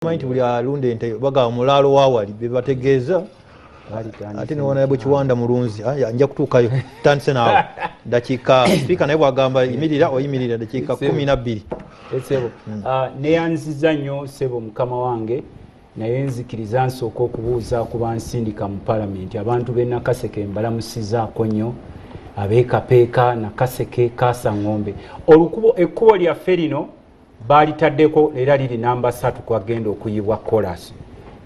Mind buli alunde ente baga mulalo wawali bebategeeza ate niwona yabo kiwanda mulunzi anja kutuukayo tandise naawe dakika speaker naye bwagamba yimirira dakika 12 esebo neyanziza nnyo sebo mukama wange naye nzikiriza nsooka okubuuza ku bansindika mu parliament abantu be Nakaseke mbalamusizaako nnyo abeekapeeka Nakaseke Kaasa Ngombe olukubo ekkubo lyaffe lino baalitaddeko era liri namba 3 kwagenda okuyibwa chorus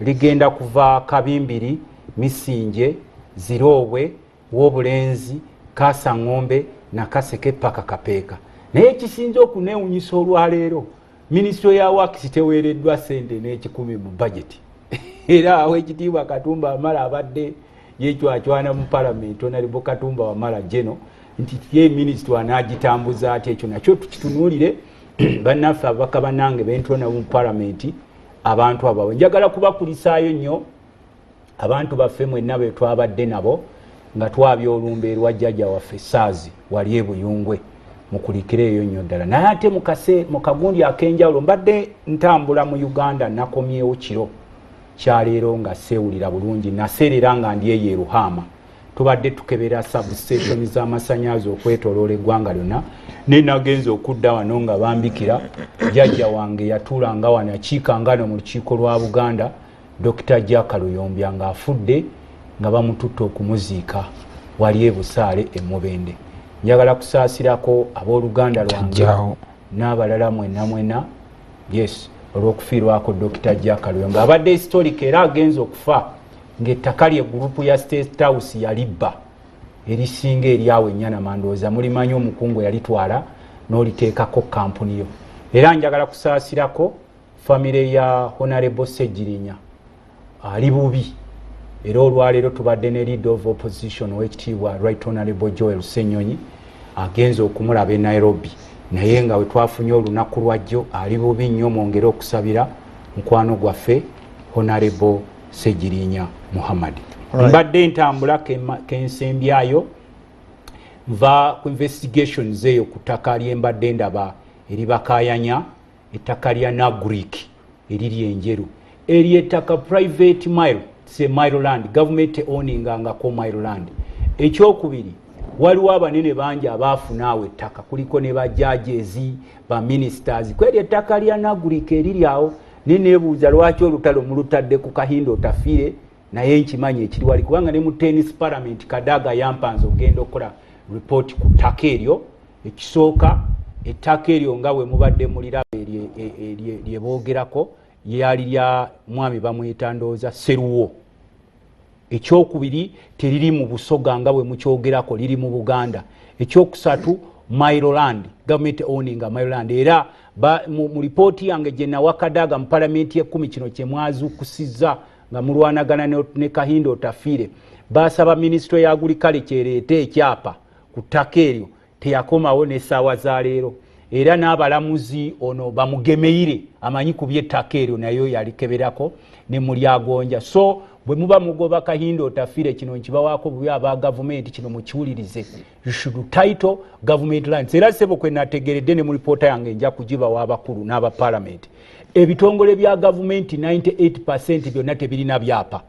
ligenda kuva Kabimbiri Misinje Zirowe Wobulenzi Kaasa Ngombe Nakaseke paka Kapeeka naye ekisinze okuneewunyisa olwaleero Ministry ya Works teweereddwa sente n'ekikumi mu budget era awo ekitiibwa Katumba Wamala abadde yecwacwana mu parliament Honorable Katumba Wamala Jeno nti ye ministry anagitambuza ati ekyo nakyo tukitunuulire bannaffe ababaka bannange bentona mu parliament abantu abo njagala kubakulisaayo nnyo abantu baffe mwenna be twabadde nabo nga twabya olumbe lwa jjajja waffe Saazi wali ebuyungwe mukulikireeyo nnyo ddala naye ate mu kagundi ak'enjawulo mbadde ntambula mu Uganda nakomyewo kiro kyaleero nga seewulira bulungi naseerera nga ndi eyo e Ruhama tubadde tukebera substation z'amasannyalaze okwetoloola eggwanga lyonna ne nagenza okudda wano nga bambikira jjajja wange yatuulanga wano akiikangano mu lukiiko lwa Buganda Dr. Jack Luyombya ng'afudde nga bamututte okumuziika wali e Busaale e Mubende njagala kusaasirako abooluganda lwange n'abalala mwena yes olw'okufiirwako Dr. Jack Luyombya abadde historic era agenza okufa ng'ettaka lye gurupu ya State House yalibba erisinga eryawe ennyana mandooza mulimanyi omukungu yalitwala n'oliteekako kampuni yo era njagala kusaasirako famire ya Honorable Ssegirinya ali bubi era olwaleero tubadde ne leader of opposition w'ekitiibwa Right Honorable Joel Ssenyonyi agenza okumulaba e Nairobi naye nga we twafunye olunaku lwajjo ali bubi nnyo mwongere okusabira mukwano gwaffe Honorable Ssegirinya Muhammad mbadde ntambula kensembyayo nva ku investigations eyo ku ttaka lyembadde ndaba eribakayanya ettaka lya Nagric eriri enjeru eri ettaka private mile se mile land government owning ngako mile land ekyokubiri waliwo abanene bangi abaafuna awo ettaka kuliko ne bajajezi ba ministers kweri ettaka lya Nagric eriri awo nenebuuza lwaki olutalo mulutadde ku kahindo otafiire naye nkimanyi ekiri wali kubanga ne mu tennis parliament Kadaga yampanze ogenda okukola report ku ttaka eryo ekisooka ettaka eryo nga bwe mubadde muliraba lyeboogerako lyali lya mwami bamuyita ndowooza Seruwo ekyokubiri teriri mu Busoga nga bwe mukyogerako liri mu Buganda ekyokusatu Mairoland government owning Mairoland era mu ripooti yange gye nawa Kadaga mu parliament ye10 kino kye mwazuukusiza nga mulwanagana ne kahindo otafiire basaba ministry ya agriculture ereete ekyapa ku ttaka eryo teyakomawo n'essaawa za leero era n'abalamuzi ono bamugemeire amanyi ku by'ettaka eryo nayo yalikeberako ne mulyagonja so bwe muba mugoba kahindo otafiire kino nkibawaako bubi aba gavumenti kino mukiwulirize should title government lands era sebo kwe nategeredde ne mu ripoota yange nja kugibawa abakulu n'aba parliament ebitongole bya gavumenti 98% byonna tebirina byapa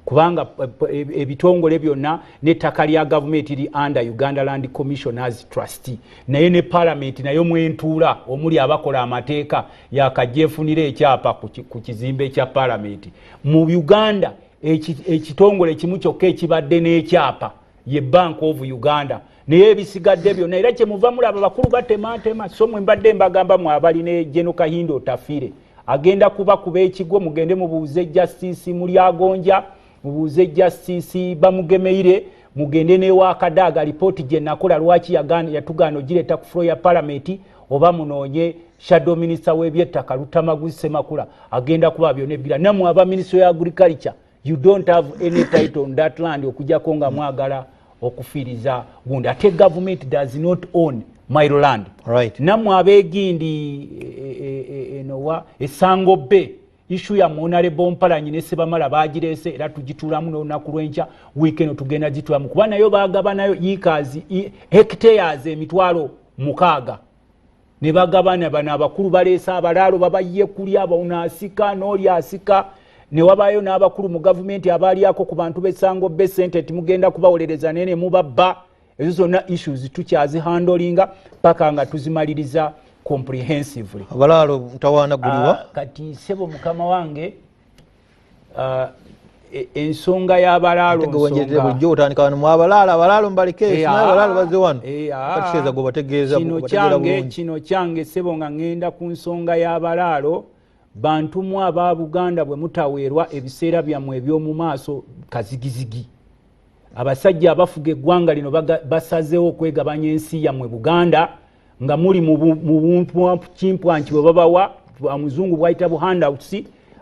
kubanga ebitongole byonna n'ettaka lya gavumenti eri under Uganda Land Commissioners Trustee naye ne parliament nayo mwentuula omuli abakola amateeka yakajjeefunira ekyapa ku kizimbe kya parliament mu Uganda ekitongole kimu kyokka ekibadde n'ekyapa ye Bank of Uganda naye ebisigadde byonna era kye muva mulaba bakulu batematema so mwe mbadde mbagamba mu abali ne General Kahindo otafiire agenda kuba ekigwo mugende mubuuze justice mulyagonja mubuuze justice bamugemeire mugende newa Kadaga report gye nakola lwaki yatugaana ogireta ku floor ya parliament oba munoonye shadow minister w'ebyettaka Luttamaguzi Semakula agenda kuba byonna ebira namwe aba minister ya agriculture you don't have any title on that land okujjako nga mwagala okufiiriza gundi ate government does not own Mile land right namwe abeegindi enowa Esango Bay issue ya Honorable Mpalanyi ne Sebamala bagireese era tugituulamu n'olunaku lw'enkya weekend tugenda gitulamu kuba nayo baagaba nayo yikazi hectares emitwalo 6 ne bagabana bana abakulu baleesa abalaalo babaye kulya bawunaasika n'oli asika ne wabayo n'abakulu mu gavumenti abaaliako ku bantu b'essango be ssente timugenda kubawolereza nene mubabba ezo zonna issues tukyazihandolinga paka nga tuzimaliriza comprehensively. Abalaalo mutawaana guliwa kati sebo mukama wange ensonga y'abalaalo nsonga bulijjo otandika wano mu abalaalo mbaleke abalaalo bazze wano kati kyeeza gwe bategeeza kino kyange sebo nga ngenda ku nsonga y'abalaalo bantu mu aba Buganda bwe mutaweerwa ebiseera byammwe eby'omu maaso kazigizigi. Abasajja abafuga eggwanga lino basazeewo okwegabanya ensi yammwe Buganda nga muli mu kimpwanki bwe babawa Muzungu bwayita buhandouts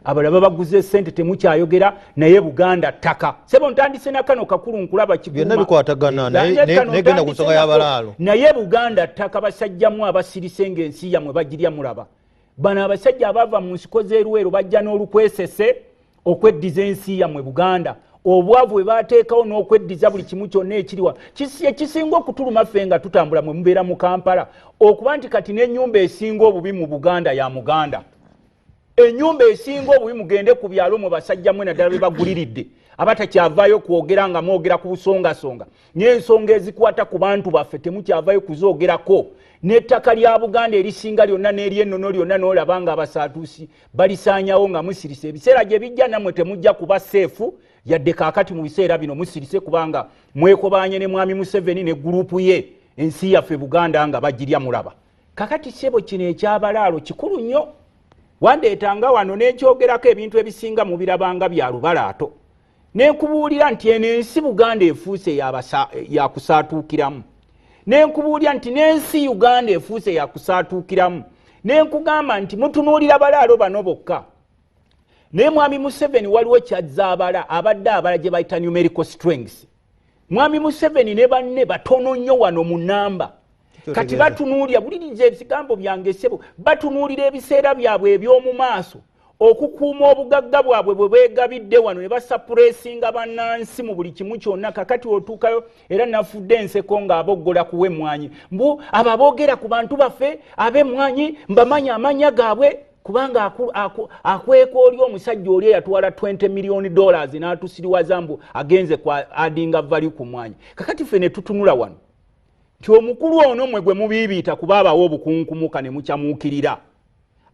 abalaba baguze ssente temukyayogera naye Buganda ttaka. Sebo ntandise na kano kakulu nkulaba kiguma byonna bikwatagana negenda ku nsonga y'abalaalo naye Buganda ttaka basajjamu abasirise ng'ensi yammwe bagirya mulaba. Bano abasajja abava mu nsiko z'eruweero bajja n'olukwesese okweddiza ensi yammwe Buganda. Obwavu bwe bateekawo n'okweddiza buli kimu kyonna ekiriwa kisinga okutuluma ffe nga tutambula mwe mubeera mu Kampala okuba nti kati n'ennyumba esinga obubi mu Buganda ya Muganda. Ennyumba esinga obubi mugende ku byalo mu basajja mwe naddala be baguliridde abatakyavaayo kwogera nga mwogera ku busongasonga n'ensonga ezikwata ku bantu baffe temukyavaayo kuzoogerako. N'ettaka lya Buganda erisinga lyonna n'eryennono lyonna n'olaba nga abasaatuusi balisaanyawo nga musirise. Ebiseera gye bijja nammwe temujja kuba seefu yadde kaakati mu biseera bino musirise kubanga mwekobaanye ne Mwami Museveni ne gurupu ye ensi yaffe Buganda nga bagirya mulaba. Kakati sebo kino ekyabalaalo kikulu nnyo. Wandeetanga wano n'ekyogerako ebintu ebisinga mu birabanga bya lubalaato. N'enkubuulira nti eno ensi Buganda efuuse yakusaatuukiramu. N'enkubuulira nti n'ensi Uganda efuuse yakusaatuukiramu. N'enkugamba nti mutunuulira balaalo bano bokka. Ne Mwami Museveni waliwo kyazza abadde abala gye bayita numerical strengths. Mwami Museveni ne banne batono nnyo wano mu nnamba. Kati batunuulira buliriza ebigambo byange sebo batunuulira ebiseera byabwe eby'omu maaso okukuuma obugagga bwabwe bwe beegabidde wano ne basappureesinga bannansi mu buli kimu kyonna. Kakati otuukayo era nafudde enseko ng'aboggola kuwa emmwanyi mbu ababoogera ku bantu baffe ab'emmwanyi mbamanya amanya gaabwe kubanga akweka oli omusajja oli eyatwala $20 million n'atusiriwaza mbu agenze kwa adinga value ku mmwanyi. Kakati ffe ne tutunula wano nti omukulu ono mwe gwe mubiibiita kuba abawo obukunkumuka ne mukyamuukirira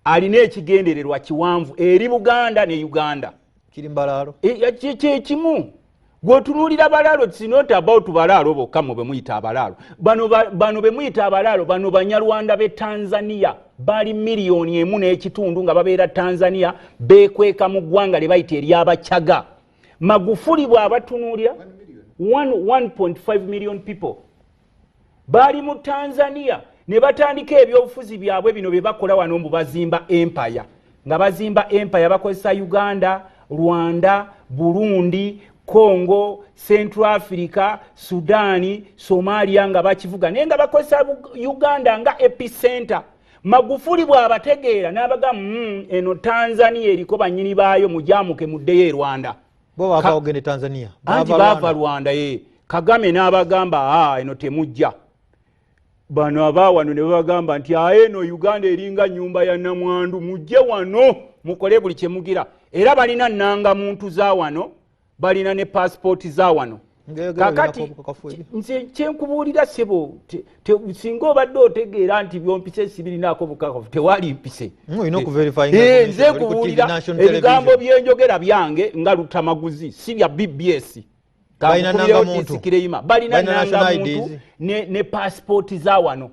alina ekigendererwa kiwanvu eri Buganda ne Uganda. Kiri mbalaalo kyekimu gwotunuulira balaalo it's not about balaalo bokka mu be muyita abalaalo bano be muyita abalaalo bano Banyarwanda b'e Tanzania bali 1.5 million nga babeera Tanzania beekweka mu ggwanga lye bayita ery'Abachaga. Magufuli bw'abatunuulira 1.5 million people bali mu Tanzania ne batandika ebyobufuzi byabwe bino bye bakola wano mbu bazimba empire. Nga bazimba empire bakozesa Uganda, Rwanda, Burundi, Congo, Central Africa, Sudani, Somalia nga bakivuga naye nga bakozesa Uganda nga epicenter. Magufuli bw'abategeera n'abaga eno Tanzania eriko bannyini baayo mujamuke muddeyo e Rwanda. Bo bava ogende Tanzania bava Rwanda Kagame n'abagamba eno temujja. Bano abawano ne bagamba nti eno Uganda eringa nyumba ya namwandu mujje wano mukole buli kye mugira. Era balina nnanga muntu za wano balina ne passport za wano. Kakati nze kyenkubuulira sebo singa obadde otegeera nti byompise sibirinaako bukakafu tewali mpise. Nze kubuulira ebigambo byenjogera byange nga Luttamaguzi si bya BBS. Balina nanga muntu ne passport za wano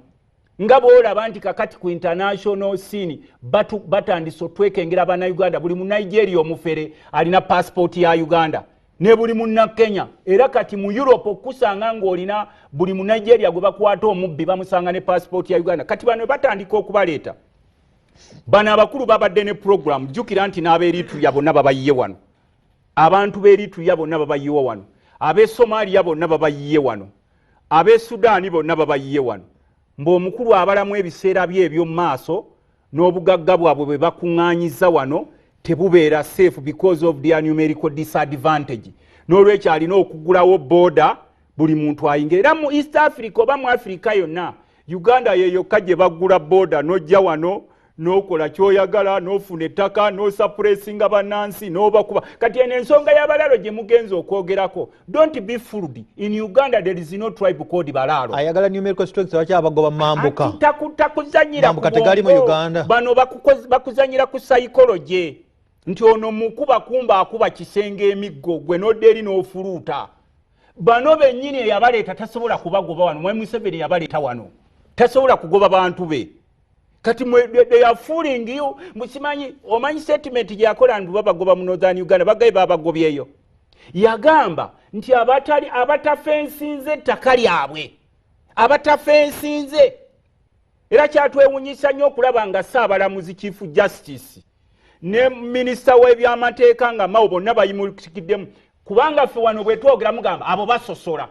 nga boolaba nti kakati ku international scene batandise otwekengera bana Uganda. Buli mu Nigeria omufere alina passport ya Uganda ne buli mu Kenya. Era kati mu Europe okusanga ng'olina buli mu Nigeria gwe bakwata omubbi bamusanga ne passport ya Uganda. Kati bano batandika okubaleeta bano abakulu babadde ne program jjukira nti n'abeeritulya bonna babayiye wano. Abantu beeritulya bonna babayiwa wano. Abe Somalia bonna babayiye wano. Abe Sudani bonna babayiye wano. Mbo omukulu abalamu ebiseera bye eby'omu maaso n'obugagga bwabwe bwe bakuŋŋaanyiza wano tebubeera safe because of their numerical disadvantage. N'olwekyo alina okugulawo border buli muntu ayingira. Era mu East Africa oba mu Africa yonna Uganda yeyo kaje bagula boda nojja wano nokola kyoyagala nofuna ettaka no suppressinga banansi nobakuba kati ensonga y'abalalo gye mugenza okwogerako. Don't be fooled. In Uganda there is no tribe called balalo. Ayagala numerical strength wacha abagoba mambuka. Takuzanyira mambuka tegali mu Uganda. Bano bakuzanyira ku psychology. Nti ono mukuba kumba akuba kisenge emiggo gwe noderi n'ofuluuta. Bano bennyini yabaleeta tasobola kubagoba wano. Mwe Museveni yabaleeta wano. Tasobola kugoba bantu be. Kati they are fooling you. Musimanyi omanyi statement gyakola nti babagoba mu Northern Uganda bagaye babagobyeyo. Yagamba nti abatafensinze ettaka lyabwe. Abatafensinze. Era kyatwewunyisa nnyo okulaba nga Ssaabalamuzi Chief Justice ne Minisita w'ebyamateeka nga Mao bonna bayimulikiddemu. Kubanga ffe wano bwe twogera mugamba abo basosola.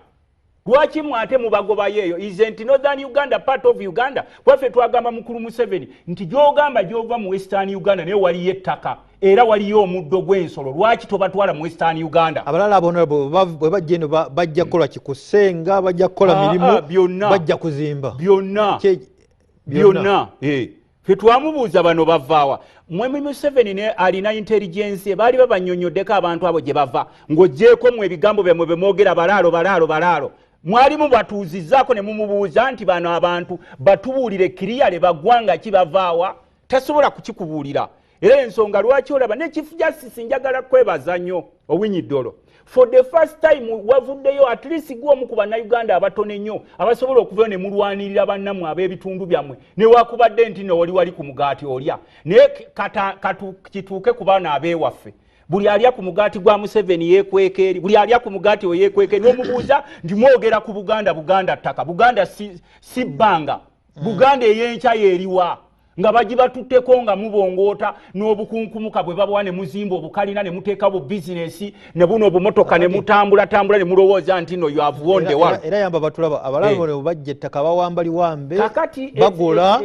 Lwaki mwate mubagobayo eyo? Isn't Northern Uganda part of Uganda? Kwaffe twagamba mukulu Museveni nti gy'ogamba gy'ova mu Western Uganda naye waliyo ettaka era waliyo omuddo gw'ensolo. Lwaki tobatwala mu Western Uganda? Abalala ab'onobo bwe bajja eno bajja kukola kikusenga, bajja kukola mirimu, bajja kuzimba. Byonna. Ffe twamubuuza bano bavaawa. Mwami Museveni ne alina intelligence baali babanyonyoddeko abantu abo gye bava ng'oggyeko mu ebigambo byamwe bye mwogera balaalo. Mwali mubatuuzizzaako ne mumubuuza nti bano abantu batubuulire kiriyale baggwanga ki bavaawa. Tasobola kukikubuulira. Era ensonga lwaki olaba ne Chief Justice njagala kwebaza nnyo Owinyiddolo. For the first time wavuddeyo at least gwomu ku bannayuganda abatono ennyo abasobola okuvayo ne mulwanirira bannammwe ab'ebitundu byammwe ne wakubadde nti no wali ku mugaati olya naye kituuke ku baana abeewaffe. Buli alya ku mugaati gwa Museveni yeekweka eri, buli alya ku mugaati we yeekweka eri n'omubuuza nti mwogera ku Buganda ttaka, Buganda si bbanga, Buganda ey'enkya yeeriwa nga bagibatutteko nga mubongoota n'obukunkumuka bwe babawa ne muzimba obukalina ne muteeka bu bizinesi ne buno obumotoka ne mutambula ne mulowooza nti no you have won the world. Era yamba batulaba abalabo bajja ettaka bawambali wambe bagola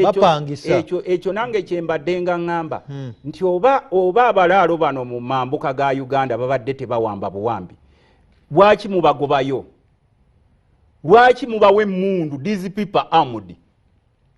bapangisa. Ekyo nange kyembadde nga ŋŋamba nti oba abalaalo bano mu mambuka ga Uganda babadde tebawamba buwambi. Lwaki mubagobayo? Lwaki mubawe emmundu? These people armed.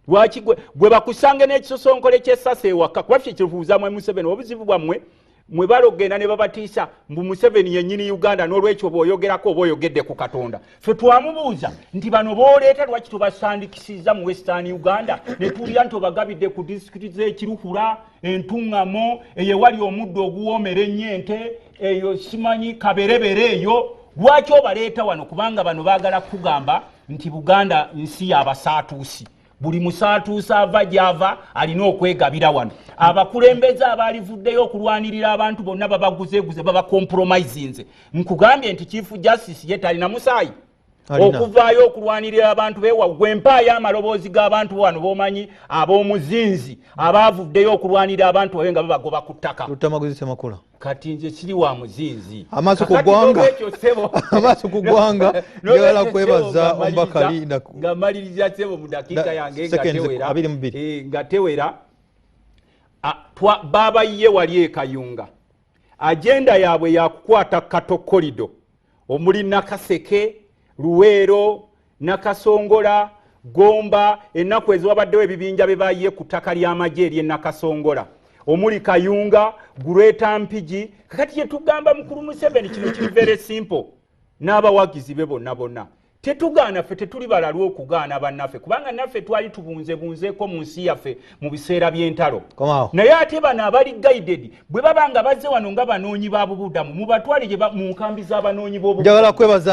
Lwaki gwe bakusange n'ekisosonkole ky'essasa ewaka kubaffe kibuuza mwe Museveni obuzibu bwammwe mwe balogenda ne babatiisa mbu Museveni yennyini Uganda n'olwekyo bw'oyogerako oba oyogedde ku Katonda. Ffe twamubuuza nti bano booleeta lwaki tubasandikisizza mu Western Uganda ne tulya nti obagabidde ku disitulikiti z'Ekiruhura, Entuŋŋamo, eyo wali omuddo oguwoomera ennyente, eyo simanyi kaberebere eyo. Lwaki obaleeta wano? Kubanga bano baagala kugamba nti Buganda nsi y'abasaatuusi. Buli musaatuusa ava gy'ava alina okwegabira wano. Abakulembeze abalivuddeyo okulwanirira abantu bonna babaguzeeguze babakompromisinze. Nkugambye nti Chief Justice ye talina musaayi okuvaayo okulwanirira abantu bewaggwe empaayo amaloboozi g'abantu wano b'omanyi ab'omuzinzi abaavuddeyo okulwanirira abantu babe nga babagoba ku ttaka. Luttamaguzi Semakula. Kati nze siri wa muzinzi. Amaaso ku ggwanga njagala kwebaza Ombakali nga maliriza Ssebo mu dakiika yange nga tewera baabayiye wali ekayunga. Agenda yaabwe yakukwata Kato Kolido omuli Nakaseke, Luweero, Nakasongola, Gomba, ennaku ezo wabaddewo ebibinja bye baayiye ku ttaka ly'amagye ery'e Nakasongola. Omuli Kayunga, Gureta Mpigi. Kakati yetugamba mukulu Museveni kino kiri very simple. N'abawagizi be bonna. Tetugaana ffe tetuli balalwa okugaana bannaffe kubanga naffe twali tubunzeeko mu nsi yaffe mu biseera by'entalo. Naye ate bano abali guided bwe baba nga bazze wano nga banoonyi ba bubudamu mubatwale mu nkambi z'abanoonyi b'obubudamu.